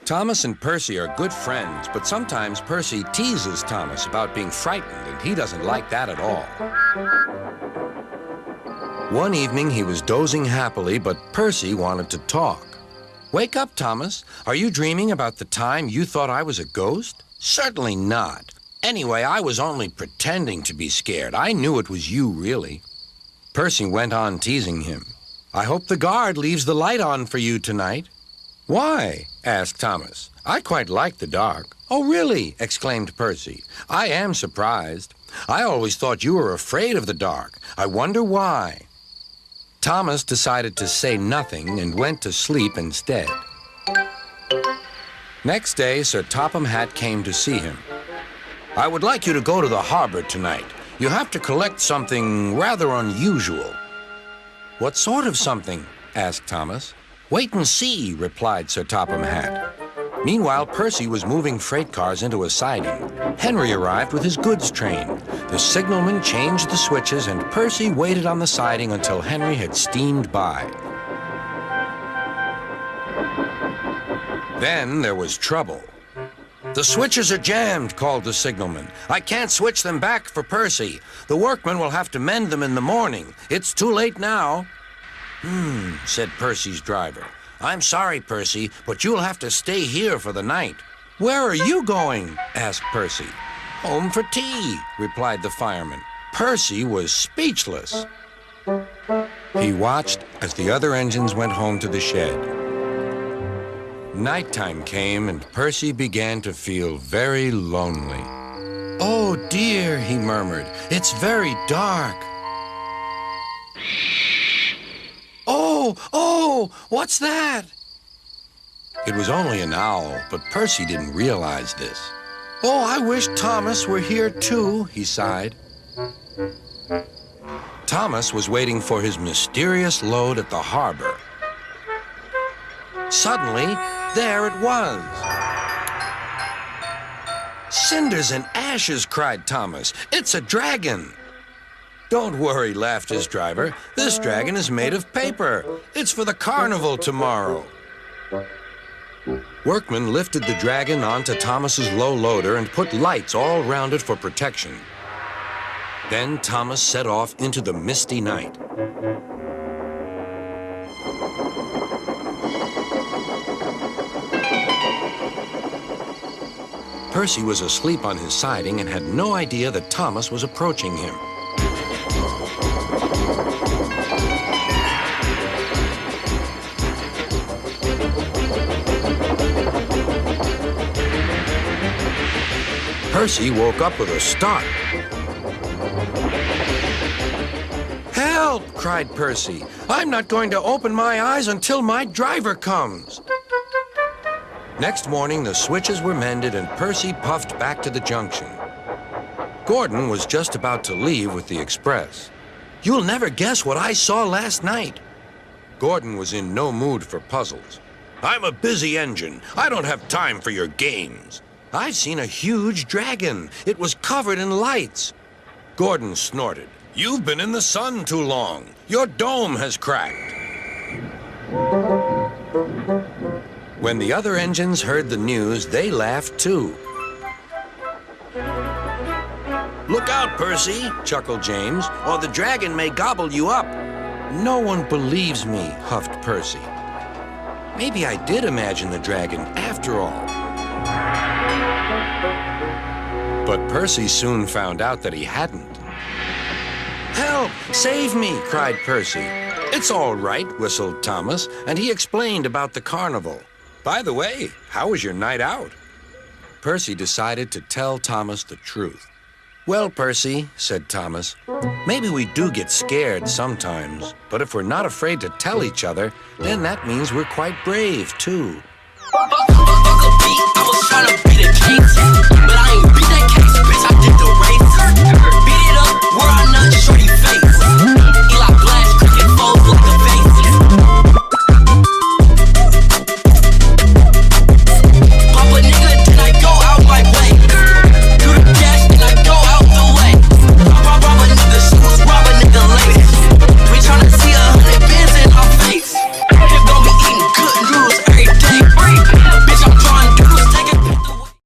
Thomas and Percy are good friends, but sometimes Percy teases Thomas about being frightened, and he doesn't like that at all. One evening, he was dozing happily, but Percy wanted to talk. "Wake up, Thomas. Are you dreaming about the time you thought I was a ghost?" "Certainly not. Anyway, I was only pretending to be scared. I knew it was you, really." Percy went on teasing him. "I hope the guard leaves the light on for you tonight." "Why?" asked Thomas. "I quite like the dark." "Oh, really?" exclaimed Percy. "I am surprised. I always thought you were afraid of the dark. I wonder why." Thomas decided to say nothing and went to sleep instead. Next day, Sir Topham Hatt came to see him. "I would like you to go to the harbor tonight. You have to collect something rather unusual." "What sort of something?" asked Thomas. "Wait and see," replied Sir Topham Hatt. Meanwhile, Percy was moving freight cars into a siding. Henry arrived with his goods train. The signalman changed the switches, and Percy waited on the siding until Henry had steamed by. Then there was trouble. "The switches are jammed," called the signalman. "I can't switch them back for Percy. The workmen will have to mend them in the morning. It's too late now." Said Percy's driver. "I'm sorry, Percy, but you'll have to stay here for the night." "Where are you going?" asked Percy. "Home for tea," replied the fireman. Percy was speechless. He watched as the other engines went home to the shed. Nighttime came, and Percy began to feel very lonely. "Oh, dear," he murmured. "It's very dark." Oh, what's that?" It was only an owl, but Percy didn't realize this. "Oh, I wish Thomas were here too," he sighed. Thomas was waiting for his mysterious load at the harbor. Suddenly, there it was. "Cinders and ashes," cried Thomas. "It's a dragon." "Don't worry," laughed his driver. "This dragon is made of paper. It's for the carnival tomorrow." Workmen lifted the dragon onto Thomas's low loader and put lights all round it for protection. Then Thomas set off into the misty night. Percy was asleep on his siding and had no idea that Thomas was approaching him. Percy woke up with a start. "Help!" cried Percy. "I'm not going to open my eyes until my driver comes." Next morning, the switches were mended and Percy puffed back to the junction. Gordon was just about to leave with the express. "You'll never guess what I saw last night." Gordon was in no mood for puzzles. "I'm a busy engine. I don't have time for your games." "I've seen a huge dragon. It was covered in lights." Gordon snorted. "You've been in the sun too long. Your dome has cracked." When the other engines heard the news, they laughed too. "Look out, Percy," chuckled James, "or the dragon may gobble you up." "No one believes me," huffed Percy. Maybe I did imagine the dragon after all. But Percy soon found out that he hadn't. "Help! Save me!" cried Percy. "It's all right," whistled Thomas, and he explained about the carnival. "By the way, how was your night out?" Percy decided to tell Thomas the truth. "Well, Percy," said Thomas, "maybe we do get scared sometimes, but if we're not afraid to tell each other, then that means we're quite brave, too." I was trying to beat the cakes, but I ain't beat that cake.